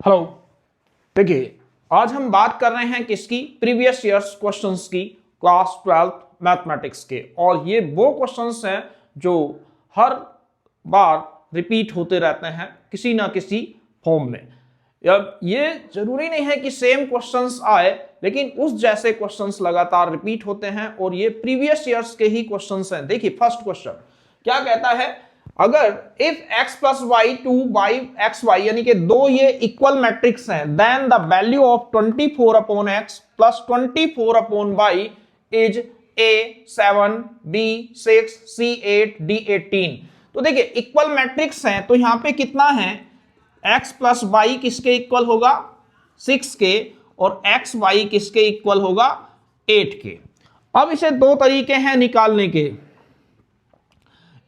Hello. देखिए, आज हम बात कर रहे हैं किसकी, प्रीवियस ईयर्स क्वेश्चंस की, क्लास 12 मैथमेटिक्स के। और ये वो क्वेश्चंस हैं जो हर बार रिपीट होते रहते हैं किसी ना किसी फॉर्म में। अब ये जरूरी नहीं है कि सेम क्वेश्चंस आए, लेकिन उस जैसे क्वेश्चंस लगातार रिपीट होते हैं और ये प्रीवियस ईयर्स के ही क्वेश्चंस हैं। देखिए, फर्स्ट क्वेश्चन क्या कहता है, अगर if x plus y two by x y यानी कि दो ये इक्वल मैट्रिक्स हैं, then the value of 24 upon x plus 24 upon y is A7 B6 C8 D18। तो देखिए, इक्वल मैट्रिक्स हैं तो यहां पे कितना है, x प्लस वाई किसके इक्वल होगा, 6 के, और एक्स वाई किसके इक्वल होगा, 8 के। अब इसे दो तरीके हैं निकालने के।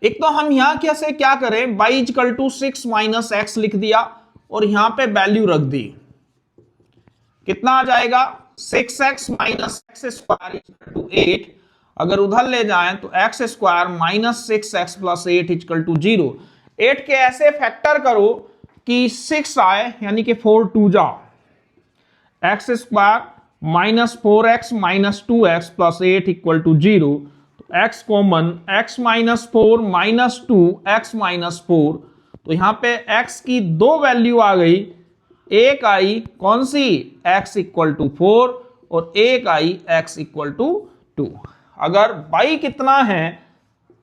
एक तो हम यहां कैसे क्या करें, y equal to 6 minus x लिख दिया और यहां पे वैल्यू रख दी, कितना आ जाएगा 6x minus x square equal to 8। अगर उधर ले जाएं तो x square minus 6x plus 8 equal to 0। 8 के ऐसे फैक्टर करो कि 6 आए, यानी कि 4 2 जा, x square minus 4x minus 2x plus 8 equal to 0। x common, x minus 4 minus 2 x minus 4, तो यहां पे x की दो वैल्यू आ गई, एक आई कौन सी, x इक्वल टू 4 और एक आई x इक्वल टू 2। अगर y कितना है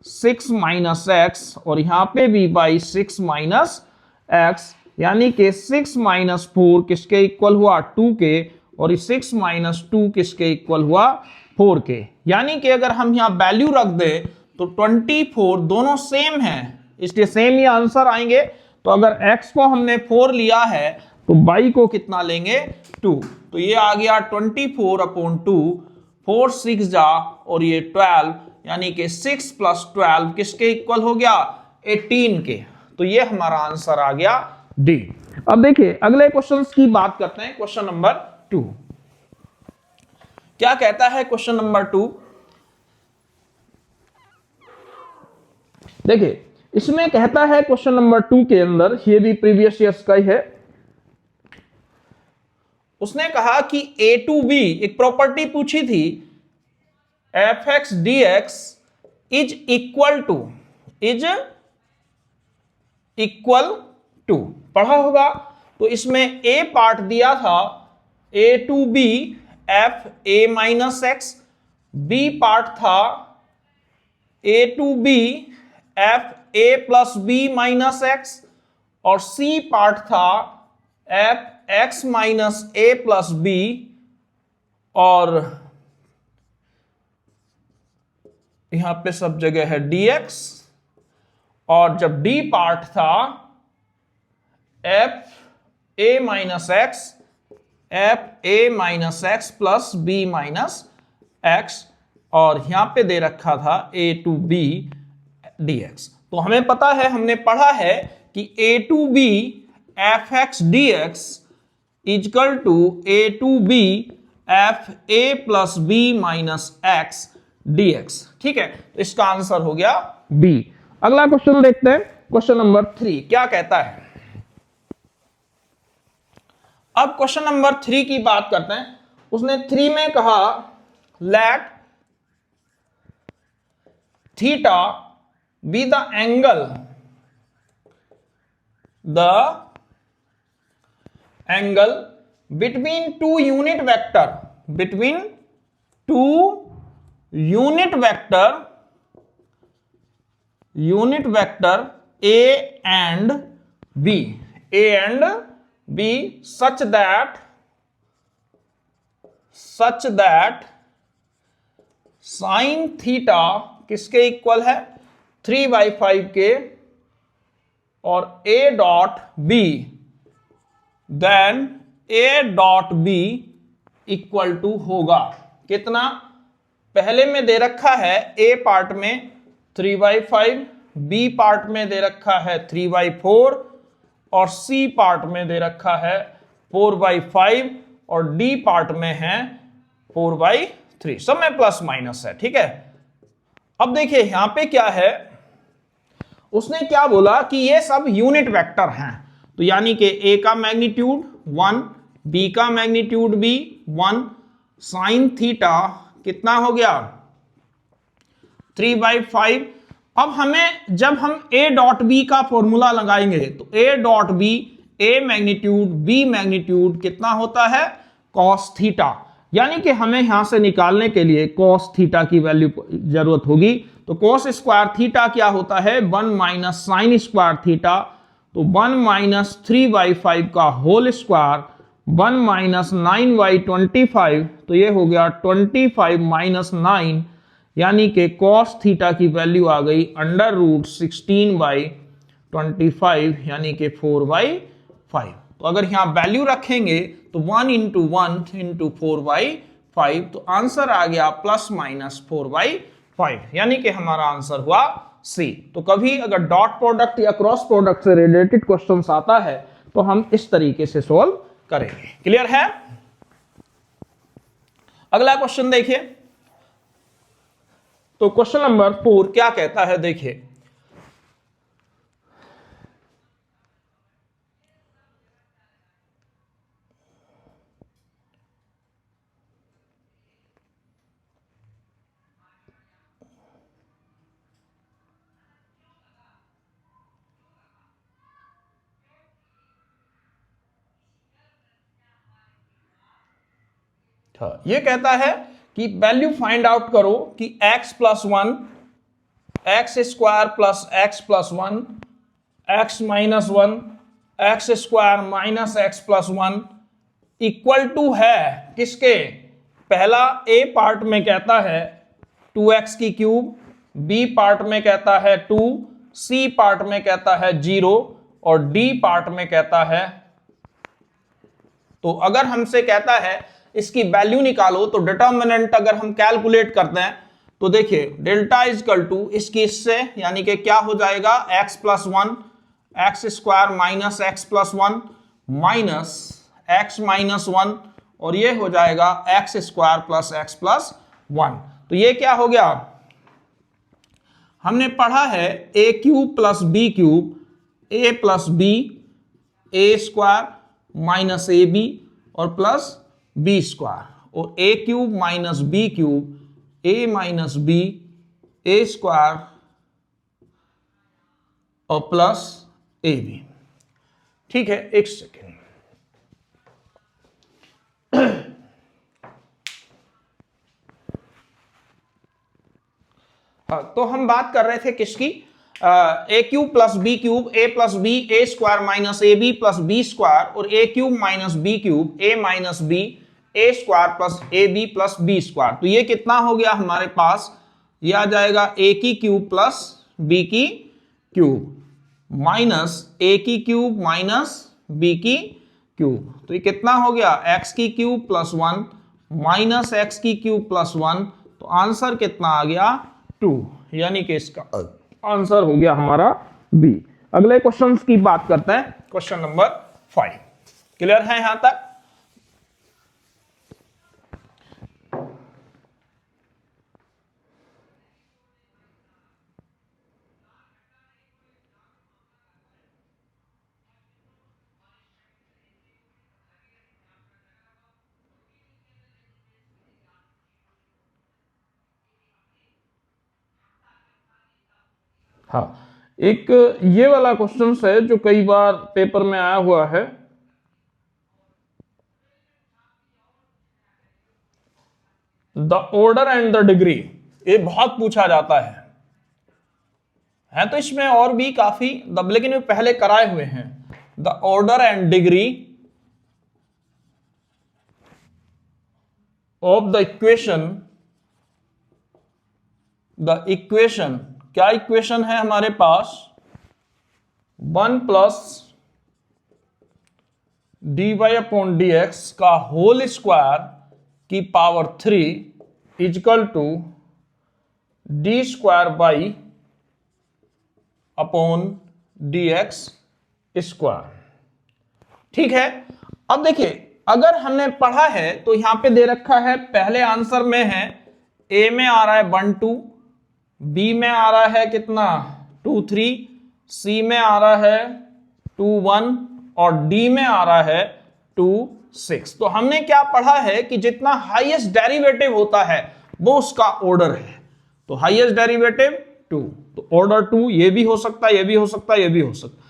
6 माइनस एक्स और यहां पे भी y 6 माइनस एक्स, यानी कि 6 माइनस 4 किसके इक्वल हुआ, 2 के, और 6 माइनस 2 किसके इक्वल हुआ, 4 के। यानी कि अगर हम यहां वैल्यू रख दें तो 24 दोनों सेम हैं, इसलिए सेम ही आंसर आएंगे। तो अगर x को हमने 4 लिया है तो y को कितना लेंगे, 2। तो ये आ गया 24 अपॉन 2, 4 6 जा, और ये 12, यानी कि 6 प्लस 12 किसके इक्वल हो गया, 18 के। तो ये हमारा आंसर आ गया डी। अब देखिए अगले क्वेश्चन की बात करते हैं, क्वेश्चन नंबर 2 क्या कहता है। क्वेश्चन नंबर 2 देखिए, इसमें कहता है क्वेश्चन नंबर 2 के अंदर, ये भी प्रीवियस ईयर्स का ही है। उसने कहा कि a टू b, एक प्रॉपर्टी पूछी थी, fx dx is equal to, पढ़ा होगा। तो इसमें a पार्ट दिया था a to b f A minus x, B part था A to B f A plus B minus x, और सी पार्ट था f x minus A plus B, और यहां पे सब जगह है dx, और जब डी पार्ट था f A minus x f A minus x plus B minus x, और यहां पे दे रखा था A to B d x. तो हमें पता है, हमने पढ़ा है कि A to B f x d x equal to A to B f A plus B minus x d x. ठीक है, तो इसका आंसर हो गया बी। अगला क्वेश्चन देखते हैं, क्वेश्चन नंबर 3 क्या कहता है। अब क्वेश्चन नंबर 3 की बात करते हैं। उसने 3 में कहा, let theta be the angle between two unit vector A and B such that sin theta किसके इक्वल है, 3/5 के, और A dot B, then A dot B equal to होगा कितना, पहले में दे रखा है A पार्ट में 3/5, B पार्ट में दे रखा है 3/4, और C पार्ट में दे रखा है 4/5, और D पार्ट में है 4/3। सब में प्लस माइनस है। ठीक है, अब देखिए यहां पे क्या है, उसने क्या बोला कि ये सब यूनिट वेक्टर हैं। तो यानी कि a का मैग्नीट्यूड 1, b का मैग्नीट्यूड भी 1, साइन थीटा कितना हो गया 3/5। अब हमें जब हम a डॉट b का फॉर्मूला लगाएंगे तो a dot b a magnitude b magnitude कितना होता है cos थीटा, यानी कि हमें यहां से निकालने के लिए cos थीटा की वैल्यू जरूरत होगी। तो cos स्क्वायर थीटा क्या होता है 1 माइनस साइन स्क्वायर थीटा, तो 1 माइनस 3/5 का होल स्क्वायर 1 माइनस 9/25, तो ये हो गया 25 माइनस 9, यानी कि cos थीटा की वैल्यू आ गई √16/25 यानी कि 4/5। तो अगर यहां वैल्यू रखेंगे तो 1 इंटू 1 इंटू 4/5, तो आंसर आ गया प्लस माइनस 4/5, यानी कि हमारा आंसर हुआ सी। तो कभी अगर डॉट प्रोडक्ट या क्रॉस प्रोडक्ट से रिलेटेड क्वेश्चन आता है तो हम इस तरीके से सॉल्व करेंगे। क्लियर है? अगला क्वेश्चन देखिए। तो क्वेश्चन नंबर 4 क्या कहता है, देखिए ये कहता है कि वैल्यू फाइंड आउट करो कि x plus 1, x square plus x plus 1, x minus 1, x square minus x plus 1 equal to है किसके। पहला a पार्ट में कहता है 2x की क्यूब, b पार्ट में कहता है 2, c पार्ट में कहता है 0 और d पार्ट में कहता है। तो अगर हमसे कहता है इसकी वैल्यू निकालो तो डिटर्मिनेंट अगर हम कैलकुलेट करते हैं तो देखिए डेल्टा इजकल टू इसकी इससे, यानी कि क्या हो जाएगा x plus 1 x square minus x plus 1 minus x minus 1 और ये हो जाएगा x square plus x plus 1। तो ये क्या हो गया, हमने पढ़ा है a cube plus B cube, a plus B A square minus A b और प्लस बी स्क्वायर, और ए क्यूब माइनस बी क्यूब ए माइनस बी ए स्क्वायर और प्लस ए बी। ठीक है, एक सेकेंड। हाँ, तो हम बात कर रहे थे किसकी, A cube plus B cube A plus B A square minus A B plus B square और ए क्यूब माइनस बी क्यूब ए माइनस बी ए स्क्वायर प्लस ए बी प्लस बी स्क्वायर। तो ये कितना हो गया हमारे पास, ये आ जाएगा ए की क्यूब प्लस बी की क्यूब माइनस ए की क्यूब माइनस बी की क्यूब। तो ये कितना हो गया एक्स की क्यूब प्लस 1 माइनस एक्स की क्यूब प्लस 1। तो आंसर कितना आ गया 2, यानी कि इसका आंसर हो गया हमारा बी। अगले क्वेश्चन की बात करते हैं, क्वेश्चन नंबर 5। क्लियर है यहां तक? हाँ, एक ये वाला क्वेश्चन है जो कई बार पेपर में आया हुआ है। The order and the degree, ये बहुत पूछा जाता है तो इसमें और भी काफी लेकिन ये पहले कराए हुए हैं। The order and degree of the equation, क्या इक्वेशन है हमारे पास 1 प्लस dy अपॉन dx का होल स्क्वायर की power 3 equal to d square by upon dx square. ठीक है, अब देखिए अगर हमने पढ़ा है तो यहां पे दे रखा है, पहले आंसर में है a में आ रहा है 1 2, b में आ रहा है कितना 2 3, c में आ रहा है 2 1 और डी में आ रहा है 2 6। तो हमने क्या पढ़ा है कि जितना हाईएस्ट डेरिवेटिव होता है वो उसका ऑर्डर है। तो हाईएस्ट डेरिवेटिव 2, तो ऑर्डर 2, ये भी हो सकता है, ये भी हो सकता है, ये भी हो सकता है।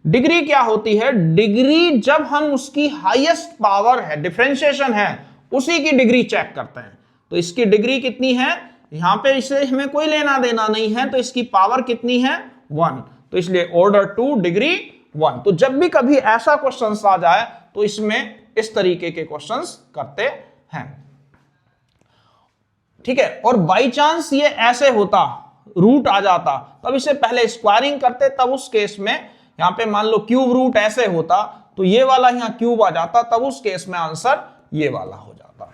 डिग्री क्या होती है? डिग्री जब हम उसकी हाईएस्ट पावर है, डिफरेंशिएशन है, उसी की डिग्री चेक करते हैं। तो इसकी डिग्री कितनी है, यहां पे इसे हमें कोई लेना देना नहीं है, तो इसकी पावर कितनी है 1, तो इसलिए ऑर्डर 2 डिग्री 1। तो जब भी कभी ऐसा क्वेश्चन आ जाए तो इसमें इस तरीके के क्वेश्चंस करते हैं, ठीक है। और बाई चांस ये ऐसे होता, रूट आ जाता, तब इसे पहले स्क्वायरिंग करते, तब उस केस में यहां पे मान लो क्यूब रूट ऐसे होता तो ये वाला यहां क्यूब आ जाता, तब उस केस में आंसर ये वाला हो जाता।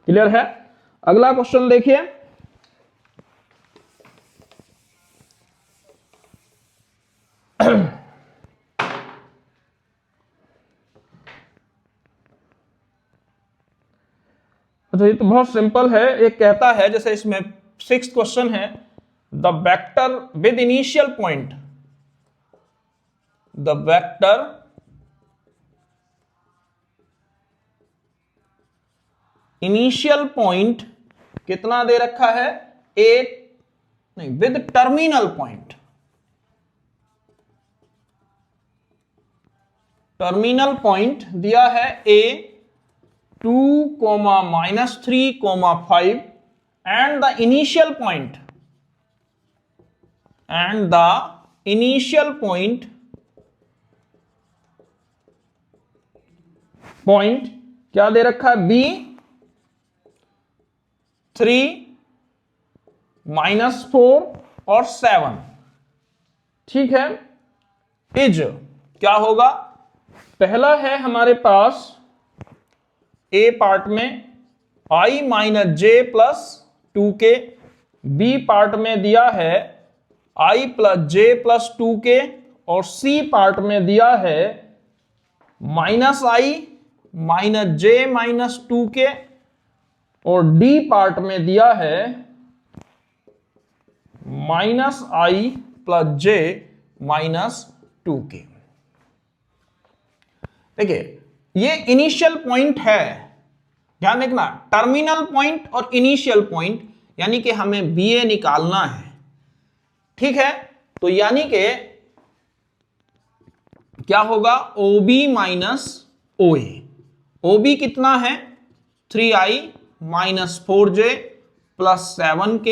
क्लियर है? अगला क्वेश्चन देखिए, अच्छा ये तो बहुत सिंपल है। एक कहता है, जैसे इसमें 6th क्वेश्चन है, the vector with initial point, the vector initial point कितना दे रखा है, 8 नहीं, with terminal point, terminal point दिया है a 2, -3, 5 and the initial point point क्या दे रखा है, b 3, -4 और 7, ठीक है। इज क्या होगा, पहला है हमारे पास ए पार्ट में i - j + 2k, b part में दिया है i + j + 2k, और सी पार्ट में दिया है -i - j - 2k, और डी पार्ट में दिया है -i + j - 2k। देखिए ये इनिशियल पॉइंट है, ध्यान देखना, टर्मिनल पॉइंट और इनिशियल पॉइंट, यानी कि हमें बी ए निकालना है, ठीक है। तो यानी कि क्या होगा, OB - OA, OB कितना है 3i - 4j + 7k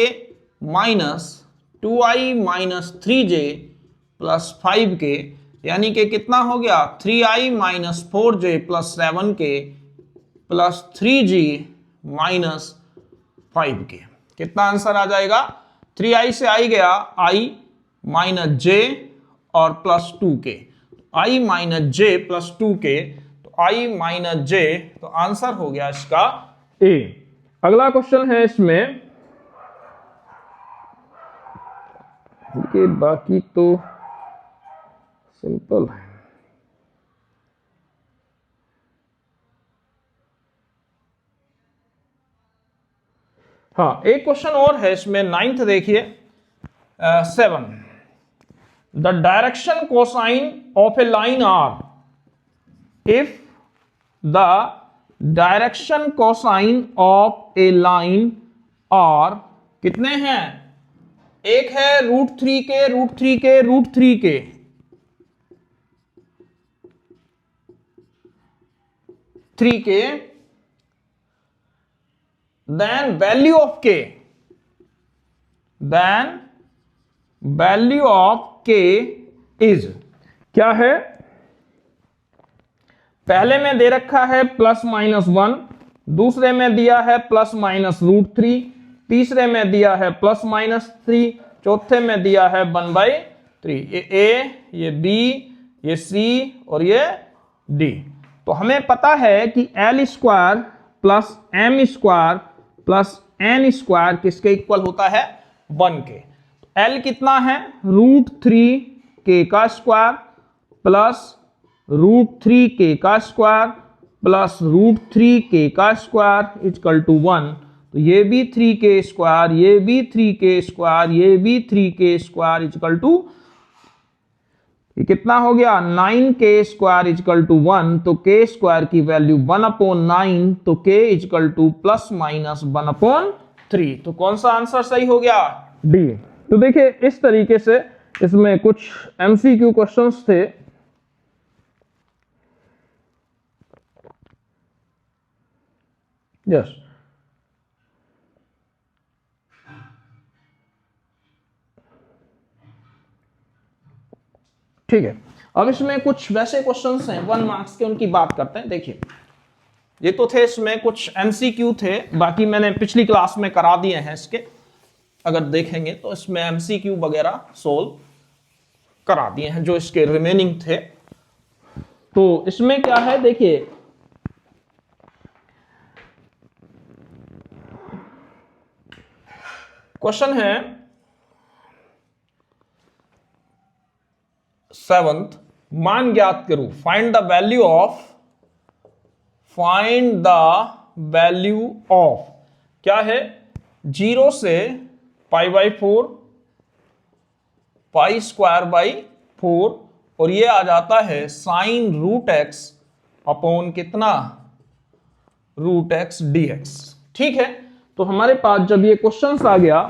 -2i - 3j + 5k, यानी कि कितना हो गया 3i - 4j + 7k + 3g - 5k। कितना आंसर आ जाएगा, 3i से आई गया i - j और +2k, i - j + 2k, तो i - j, तो आंसर हो गया इसका A। अगला क्वेश्चन है इसमें, देखिए बाकी तो सिंपल है। हाँ एक क्वेश्चन और है इसमें, 9th देखिए, 7, the direction cosine of a line are if the direction cosine of a line are कितने हैं, एक है √3k √3k √3k, 3k, then value of k, is क्या है, पहले में दे रखा है +-1, दूसरे में दिया है +-√3, तीसरे में दिया है +-3, चौथे में दिया है 1/3, ये A, ये B, ये C और ये D। तो हमें पता है कि L² + M² + N² किसके इक्वल होता है, 1 के। L कितना है, √3k² + √3k² + √3k² = 1, तो ये भी 3k², ये भी 3k², ये भी 3k² = ये कितना हो गया 9k² इजकल टू 1, तो k² की वैल्यू 1/9, तो k equal to plus minus 1/3। तो कौन सा आंसर सही हो गया? डी। तो देखिए इस तरीके से इसमें कुछ एमसीक्यू क्वेश्चंस थे। यस, ठीक है। अब इसमें कुछ वैसे क्वेश्चंस हैं 1 मार्क्स के, उनकी बात करते हैं। देखिए ये तो थे, इसमें कुछ एमसीक्यू थे, बाकी मैंने पिछली क्लास में करा दिए हैं इसके। अगर देखेंगे तो इसमें एमसीक्यू वगैरह सोल्व करा दिए हैं जो इसके रिमेनिंग थे। तो इसमें क्या है, देखिए क्वेश्चन है 7th, मान ज्ञात करो, फाइंड द वैल्यू ऑफ क्या है 0 से π/4 π²/4 और ये आ जाता है sin√x अपॉन कितना √x dx। ठीक है, तो हमारे पास जब ये क्वेश्चन आ गया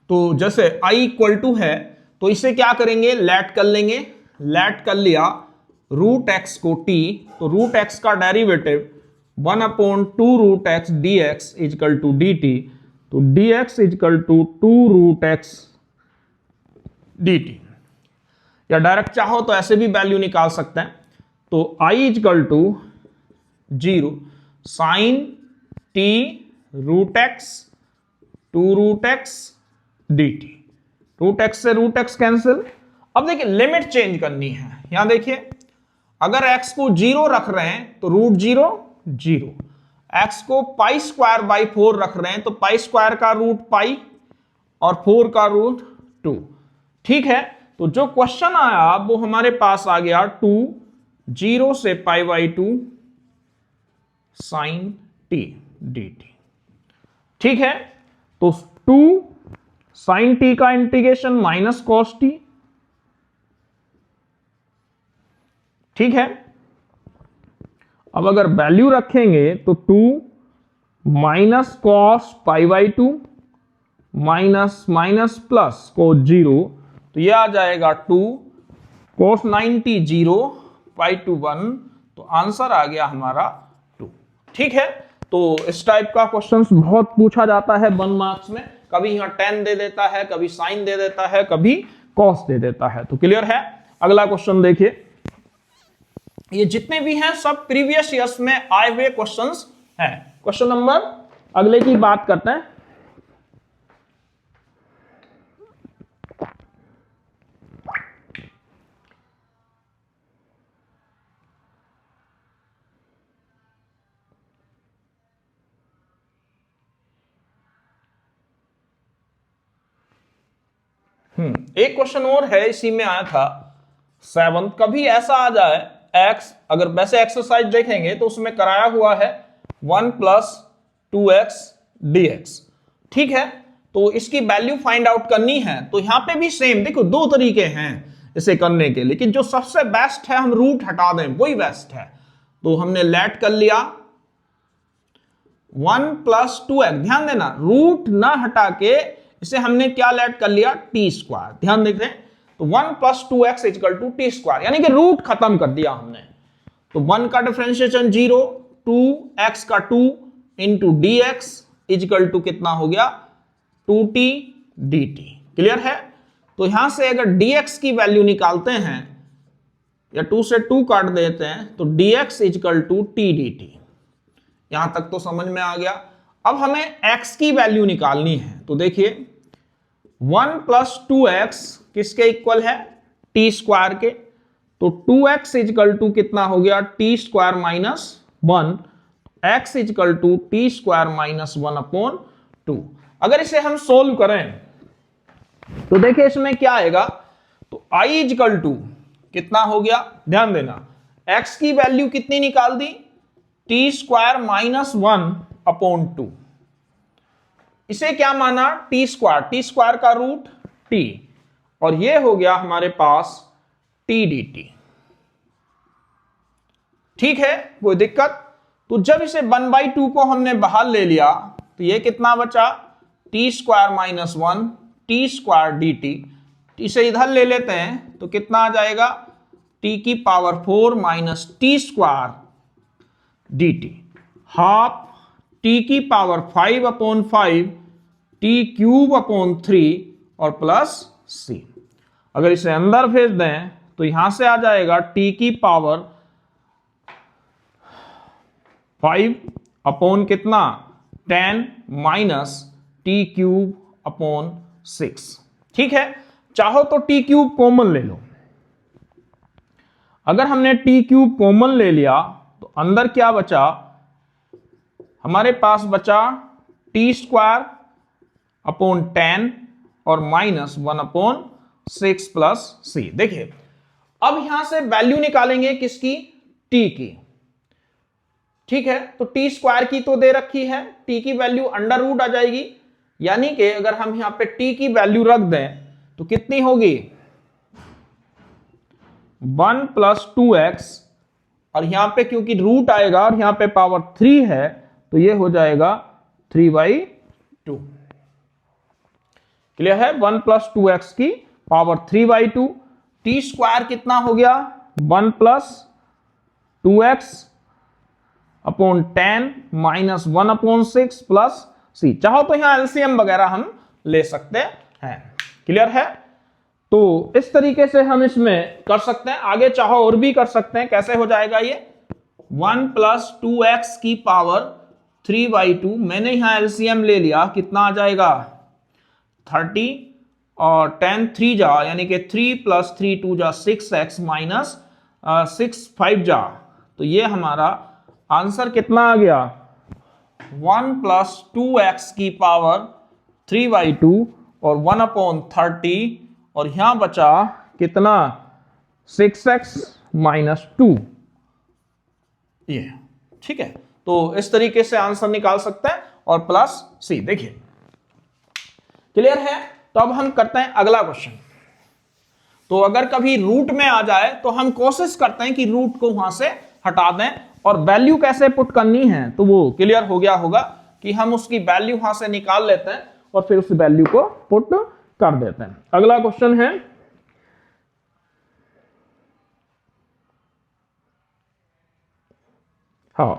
तो जैसे i इक्वल टू है तो इसे क्या करेंगे, लेट कर लेंगे। लेट कर लिया √x को t, तो √x का derivative 1/2 √x dx equal to dt, तो dx equal to 2 √x dt। या डायरेक्ट चाहो तो ऐसे भी वैल्यू निकाल सकते हैं। तो i equal to 0 sin t √x 2 √x dt, √x से √x कैंसिल। अब देखिए लिमिट चेंज करनी है। यहां देखिए अगर x को 0 रख रहे हैं तो √0 0, x को π²/4 रख रहे हैं तो π² का रूट पाई और 4 का √2। ठीक है, तो जो क्वेश्चन आया वो हमारे पास आ गया 2 0 से π/2 sin t dt। ठीक है, तो 2 sin t का इंटीग्रेशन माइनस cos t। ठीक है, अब अगर वैल्यू रखेंगे तो 2 minus cos π/2 minus minus plus cos 0, तो यह आ जाएगा 2 cos 90 0 π/2 1, तो आंसर आ गया हमारा 2। ठीक है, तो इस टाइप का क्वेश्चंस बहुत पूछा जाता है 1 मार्क्स में। कभी यहां tan दे देता है, कभी sin दे देता है, कभी cos दे देता है। तो क्लियर है। अगला क्वेश्चन देखिए, ये जितने भी हैं सब प्रीवियस ईयर्स में आए हुए क्वेश्चंस हैं। क्वेश्चन नंबर अगले की बात करते हैं। एक क्वेश्चन और है, इसी में आया था 7th। कभी ऐसा आ जाए x, अगर वैसे एक्सरसाइज देखेंगे तो उसमें कराया हुआ है 1 + 2x dx। ठीक है, तो इसकी वैल्यू फाइंड आउट करनी है। तो यहां पे भी सेम, देखो 2 तरीके हैं इसे करने के, लेकिन जो सबसे बेस्ट है हम रूट हटा दें वही बेस्ट है। तो हमने लेट कर लिया 1 + 2x, ध्यान देना रूट ना हटा के इसे हमने क्या लेट कर लिया t²। ध्यान देते हैं, तो 1 + 2x इजकल टू t², यानी कि रूट खत्म कर दिया हमने। तो 1 का डिफरेंशिएशन 0, 2x का 2 इंटू dx इजकल टू कितना हो गया 2t dt। क्लियर है। तो यहां से अगर dx की वैल्यू निकालते हैं या 2 से 2 काट देते हैं तो dx equal to t dt। यहां तक तो समझ में आ गया। अब हमें x की वैल्यू निकालनी है। तो देखिए 1 + 2x किसके इक्वल है t² के, तो 2x इजकल टू कितना हो गया t² - 1, x equal to t² - 1/2। अगर इसे हम सोल्व करें तो देखिए इसमें क्या आएगा, तो i इजकल टू कितना हो गया, ध्यान देना x की वैल्यू कितनी निकाल दी t² - 1/2। इसे क्या माना t², t² का रूट t, और ये हो गया हमारे पास टी डी टी। ठीक है, कोई दिक्कत? तो जब इसे 1/2 को हमने बाहर ले लिया तो ये कितना बचा, T square minus 1 T square D T. इसे इधर ले लेते हैं तो कितना आ जाएगा, टी की power 4 minus T square D T, half T की पावर 5/5 टी क्यूब अपॉन 3 और प्लस सी। अगर इसे अंदर भेज दें तो यहां से आ जाएगा टी की पावर 5 अपॉन कितना 10 माइनस टी क्यूब अपॉन 6। ठीक है, चाहो तो टी क्यूब कॉमन ले लो। अगर हमने टी क्यूब कॉमन ले लिया तो अंदर क्या बचा, हमारे पास बचा टी स्क्वायर अपॉन 10 और माइनस 1/6 प्लस सी। देखिए अब यहां से वैल्यू निकालेंगे किसकी, टी की। ठीक है, तो टी स्क्वायर की तो दे रखी है, टी की वैल्यू अंडर रूट आ जाएगी, यानी कि अगर हम यहां पे टी की वैल्यू रख दें तो कितनी होगी 1 + 2x, और यहां पे क्योंकि रूट आएगा और यहां पे पावर 3 है तो ये हो जाएगा 3/2। क्लियर है, 1 + 2x की पावर 3/2। टी स्क्वायर कितना हो गया 1 + 2x अपॉन 10 माइनस 1/6 प्लस सी। चाहो तो यहां एलसीएम वगैरह हम ले सकते हैं। क्लियर है, तो इस तरीके से हम इसमें कर सकते हैं। आगे चाहो और भी कर सकते हैं। कैसे हो जाएगा ये 1 + 2x की पावर 3/2, मैंने यहां एलसीएम ले लिया, कितना आ जाएगा 30 और 10 3 जा, यानी कि 3 + 3 2 जा 6x माइनस 6 5 जा, तो ये हमारा आंसर कितना आ गया 1 + 2x की पावर 3/2 और 1/30, और यहां बचा कितना 6x माइनस 2। ये ठीक है, तो इस तरीके से आंसर निकाल सकते हैं और प्लस सी। देखिए क्लियर है, तो अब हम करते हैं अगला क्वेश्चन। तो अगर कभी रूट में आ जाए तो हम कोशिश करते हैं कि रूट को वहां से हटा दें, और वैल्यू कैसे पुट करनी है तो वो क्लियर हो गया होगा कि हम उसकी वैल्यू वहां से निकाल लेते हैं और फिर उस वैल्यू को पुट कर देते हैं। अगला क्वेश्चन है हाँ,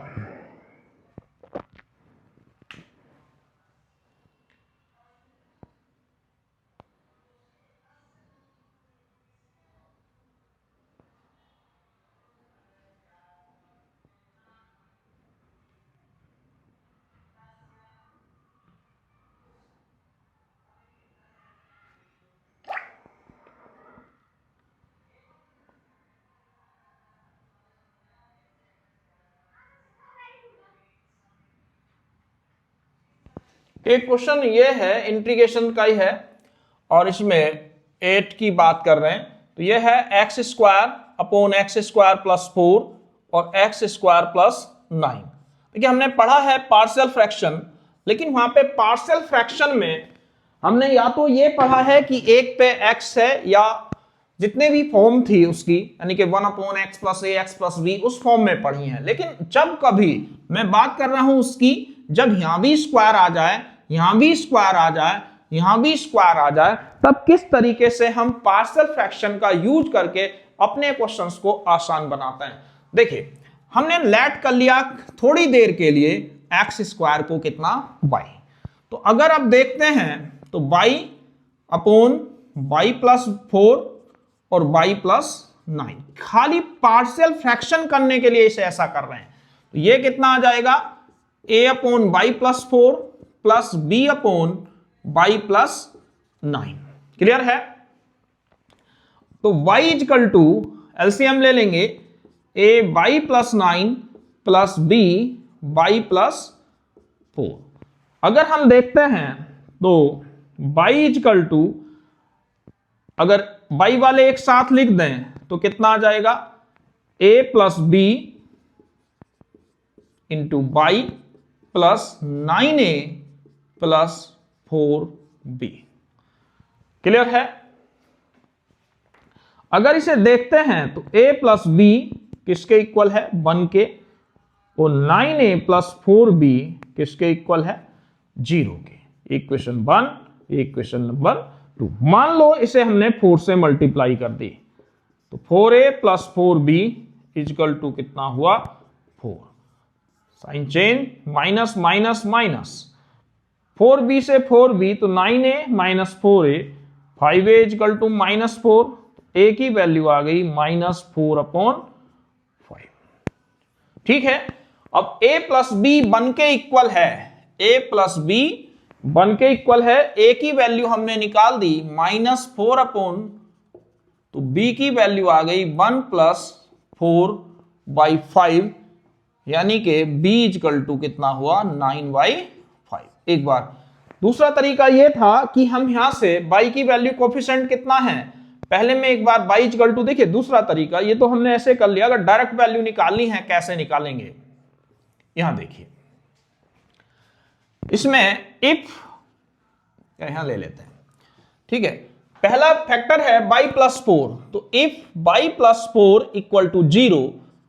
एक क्वेश्चन ये है इंटीग्रेशन का ही है, और इसमें 8 की बात कर रहे हैं। तो ये है x² अपॉन x² + 4 और x² + 9। देखिए हमने पढ़ा है पार्शियल फ्रैक्शन, लेकिन वहां पे पार्शियल फ्रैक्शन में हमने या तो ये पढ़ा है कि एक पे x है, या जितने भी फॉर्म थी उसकी, यानी कि 1/x + ax + b उस फॉर्म में पढ़ी है। लेकिन जब कभी मैं बात कर रहा हूं उसकी, जब यहां भी स्क्वायर आ जाए, यहां भी स्क्वायर आ जाए, यहां भी स्क्वायर आ जाए, तब किस तरीके से हम पार्शियल फ्रैक्शन का यूज करके अपने क्वेश्चंस को आसान बनाते हैं। देखिए हमने लेट कर लिया थोड़ी देर के लिए x² को कितना y। तो अगर आप देखते हैं तो y अपॉन y + 4 और y + 9, खाली पार्शियल फ्रैक्शन करने के लिए इसे ऐसा कर रहे हैं। तो ये कितना आ जाएगा a/y + 4 प्लस b/y + 9। क्लियर है, तो y = एलसीएम ले लेंगे a/y + 9 प्लस b/y + 4। अगर हम देखते हैं तो y = अगर y वाले एक साथ लिख दें तो कितना आ जाएगा a + b × y + 9a + 4b। Clear है, अगर इसे देखते हैं तो a प्लस बी किसके इक्वल है, 1 के, और 9a प्लस 4b किसके इक्वल है, 0 के। Equation 1, equation number 2। मान लो इसे हमने 4 से मल्टीप्लाई कर दी, तो 4a plus 4b equal to कितना हुआ, 4। Sign change, minus minus minus, 4b से 4b तो 9a minus 4a, 5a equal to minus 4, a की वैल्यू आ गई -4/5। ठीक है, अब a प्लस बी बन के इक्वल है, a प्लस बी बन के इक्वल है, a की वैल्यू हमने निकाल दी -4 तो b की वैल्यू आ गई 1 + 4/5, यानी कि b इक्वल टू कितना हुआ, 9/5। एक बार दूसरा तरीका यह था कि हम यहां से y की वैल्यू कोफिशिएंट कितना है, पहले में एक बार y इक्वल टू, देखिए दूसरा तरीका, ये तो हमने ऐसे कर लिया, अगर डायरेक्ट वैल्यू निकालनी है कैसे निकालेंगे, यहां देखिए, इसमें इफ यहां ले लेते हैं, ठीक है, पहला फैक्टर है y + 4, तो इफ y + 4 इक्वल टू 0,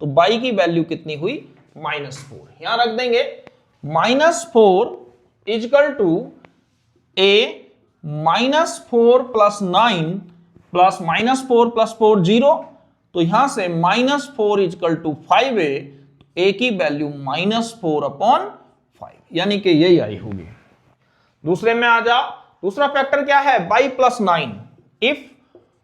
तो y की वैल्यू कितनी हुई, -4, यहां रख देंगे, -4 इक्वल टू a -4 + 9 प्लस -4 + 4 0, तो यहां से -4 इक्वल टू 5a, a की वैल्यू -4/5, यानी कि यही आई होगी। दूसरे में आ जाओ, दूसरा फैक्टर क्या है, y + 9, if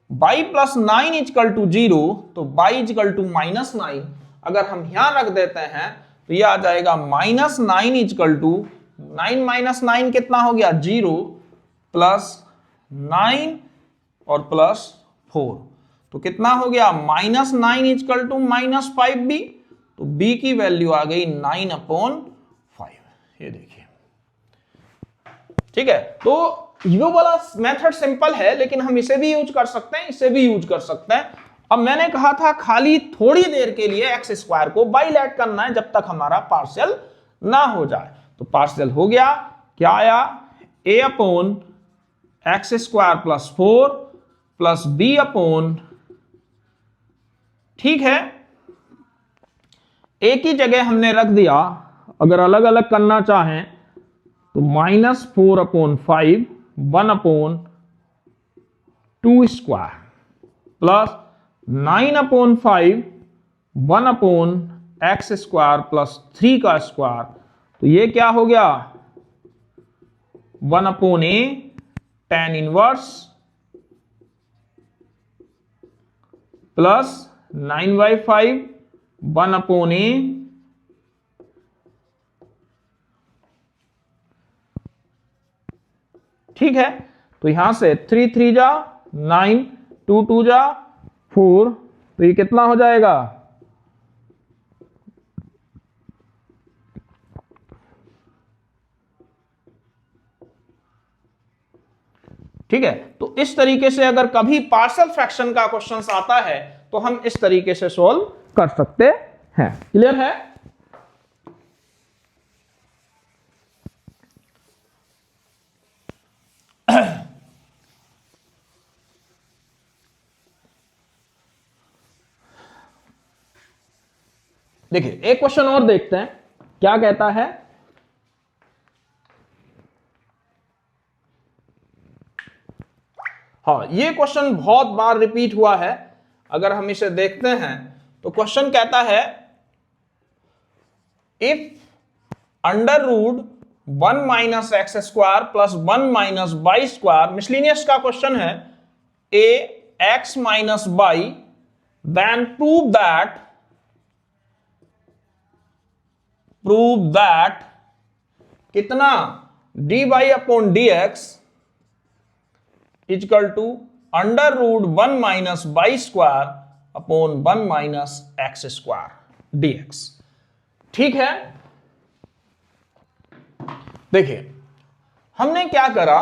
y + 9 equal to 0, तो y इक्वल टू -9, अगर हम यहां रख देते हैं तो यह आ जाएगा -9 इक्वल टू 9 - 9 कितना हो गया, 0, +9 और +4, तो कितना हो गया, -9 इक्वल टू -5b, तो b की वैल्यू आ गई 9/5। ये देखिए, ठीक है, तो ये वाला मेथड सिंपल है, लेकिन हम इसे भी यूज कर सकते हैं, इसे भी यूज कर सकते हैं। अब मैंने कहा था खाली थोड़ी देर के लिए x² को बाइलेट करना है, जब तक हमारा पार्शियल ना हो जाए, तो पार्शियल हो गया, क्या आया, a/x² + 4 + b/, ठीक है, a की जगह हमने रख दिया, अगर अलग अलग करना चाहें तो -4/5 1/2² प्लस 9/5 1/x² + 3², तो ये क्या हो गया, 1/a tan 1 प्लस 9/5 1/a, ठीक है, तो यहां से 3 3 जा 9, 2 2 जा 4, तो ये कितना हो जाएगा, ठीक है। तो इस तरीके से अगर कभी पार्शियल फ्रैक्शन का क्वेश्चन आता है तो हम इस तरीके से सॉल्व कर सकते हैं। क्लियर है? देखिए एक क्वेश्चन और देखते हैं, क्या कहता है, हाँ ये क्वेश्चन बहुत बार रिपीट हुआ है, अगर हम इसे देखते हैं तो क्वेश्चन कहता है इफ √1 - x² + 1 - y², मिसलिनियस का क्वेश्चन है, ax - y, then prove that कितना dy/dx equal to √1 - y² / 1 - x² dx। ठीक है, देखिए हमने क्या करा,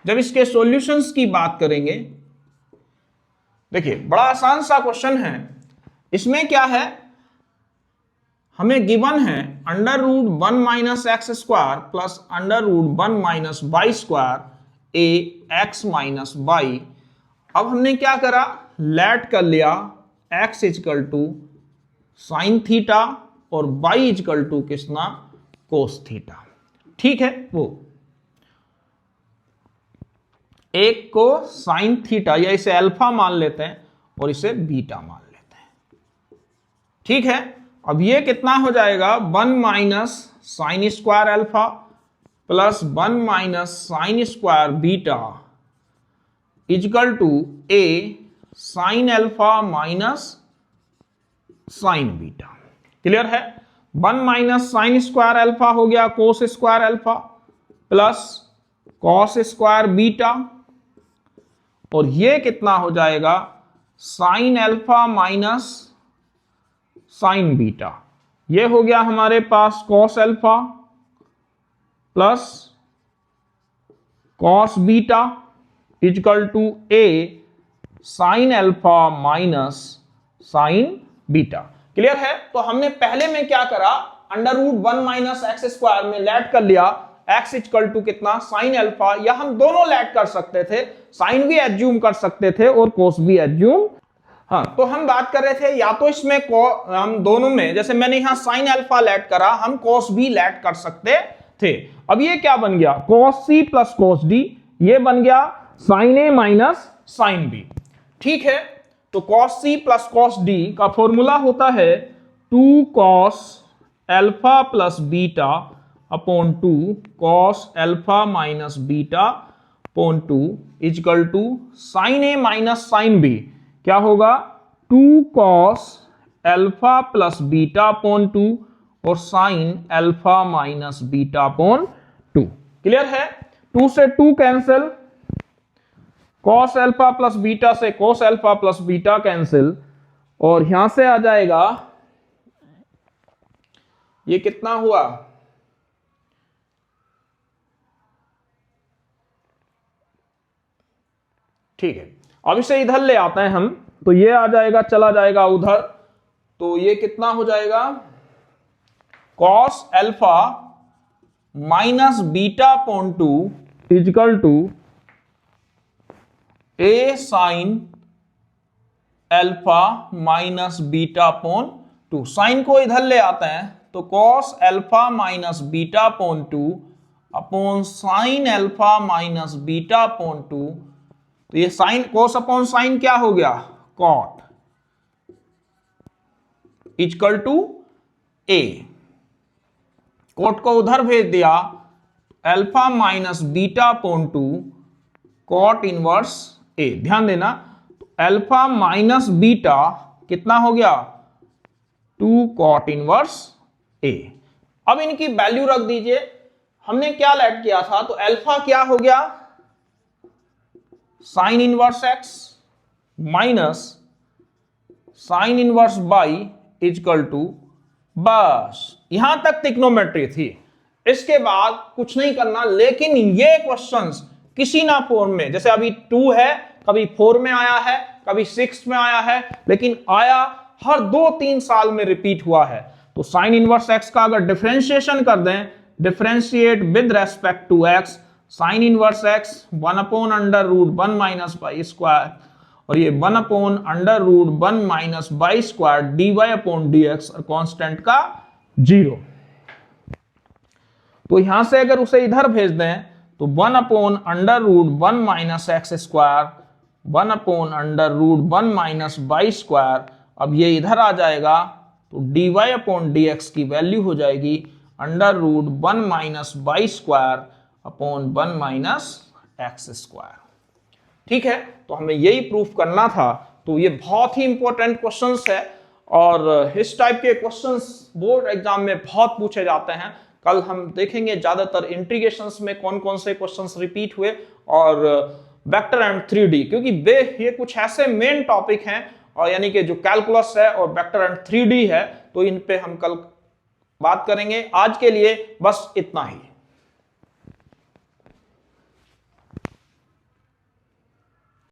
जब इसके सॉल्यूशंस की बात करेंगे, देखिए बड़ा आसान सा क्वेश्चन है, इसमें क्या है, हमें गिवन है √1 - x² plus √1 - y² ax - y, अब हमने क्या करा, लेट कर लिया x equal to sine theta और y इजकल टू कितना, कोस थीटा। ठीक है, वो एक को साइन थीटा या इसे अल्फा मान लेते हैं और इसे बीटा मान लेते हैं। ठीक है, अब ये कितना हो जाएगा, 1 minus sine square alpha plus 1 minus sine square beta equal to A sine alpha minus sine beta. Clear है, 1 माइनस साइन स्क्वायर अल्फा हो गया cos square alpha plus cos square beta, और ये कितना हो जाएगा, sine alpha minus sine beta. ये हो गया हमारे पास cos alpha plus cos beta equal to A sine alpha minus sine beta. Clear है, तो हमने पहले में क्या करा, under root 1 minus x square में लेट कर लिया x इक्वल टू कितना, साइन अल्फा, या हम दोनों लेट कर सकते थे, साइन भी एज्यूम कर सकते थे और कोस भी एज्यूम। हाँ, तो हम बात कर रहे थे या तो इसमें हम दोनों में, जैसे मैंने यहां साइन अल्फा लेट करा, हम कोस भी लेट कर सकते थे। अब ये क्या बन गया, कोस सी प्लस कोस डी, ये बन गया sine A minus sine B. ठीक है, तो cos C plus cos D का फॉर्मूला होता है 2 cos alpha plus beta upon 2 cos alpha minus beta upon 2 is equal to sine A minus sine B. क्या होगा, 2 cos alpha plus beta upon 2 और sine alpha minus beta upon 2। Clear है, 2 से 2 cancel, cos alpha plus beta से cos alpha plus beta cancel, और यहां से आ जाएगा, ये कितना हुआ, ठीक है, अब इसे इधर ले आते हैं हम, तो ये आ जाएगा, चला जाएगा उधर, तो ये कितना हो जाएगा, cos alpha minus beta upon 2 is equal to A sine alpha minus beta upon 2। Sine को इधर ले आते हैं, तो cos alpha minus beta upon 2 upon sine alpha minus beta upon 2, तो ये साइन कॉस अपॉन साइन क्या हो गया, cot equal to A, cot को उधर भेज दिया, alpha minus beta upon 2 cot inverse A. ध्यान देना, तो अल्फा माइनस बीटा कितना हो गया, 2 कॉट इनवर्स ए। अब इनकी वैल्यू रख दीजिए, हमने क्या लेट किया था, तो अल्फा क्या हो गया, sine inverse x minus sine inverse y is equal to, बस यहां तक ट्रिग्नोमेट्री थी, इसके बाद कुछ नहीं करना। लेकिन ये क्वेश्चंस किसी ना फॉर्म में, जैसे अभी 2 है, कभी 4 में आया है, कभी 6 में आया है, लेकिन आया हर 2-3 साल में रिपीट हुआ है। तो साइन इनवर्स एक्स का अगर डिफरेंशिएशन कर दें, differentiate with respect to x, sine inverse x 1 upon under root 1 minus y square, और ये 1 upon under root 1 minus y square d y upon d x, और कॉन्स्टेंट का 0। तो यहां से अगर उसे इधर भेज दें, तो 1 upon under root 1 minus x square, 1 upon under root 1 minus y square, अब ये इधर आ जाएगा, तो d y upon d x की वैल्यू हो जाएगी under root 1 minus y square upon 1 minus x square. ठीक है, तो हमें यही प्रूफ करना था। तो ये बहुत ही इंपॉर्टेंट क्वेश्चंस है, और इस टाइप के क्वेश्चंस बोर्ड एग्जाम में बहुत पूछे जाते हैं। कल हम देखेंगे ज्यादातर इंटीग्रेशंस में कौन कौन से क्वेश्चंस रिपीट हुए, और वेक्टर एंड 3D, क्योंकि ये कुछ ऐसे मेन टॉपिक हैं, और यानी कि जो कैलकुलस है और वेक्टर एंड 3D है, तो इन पे हम कल बात करेंगे। आज के लिए बस इतना ही।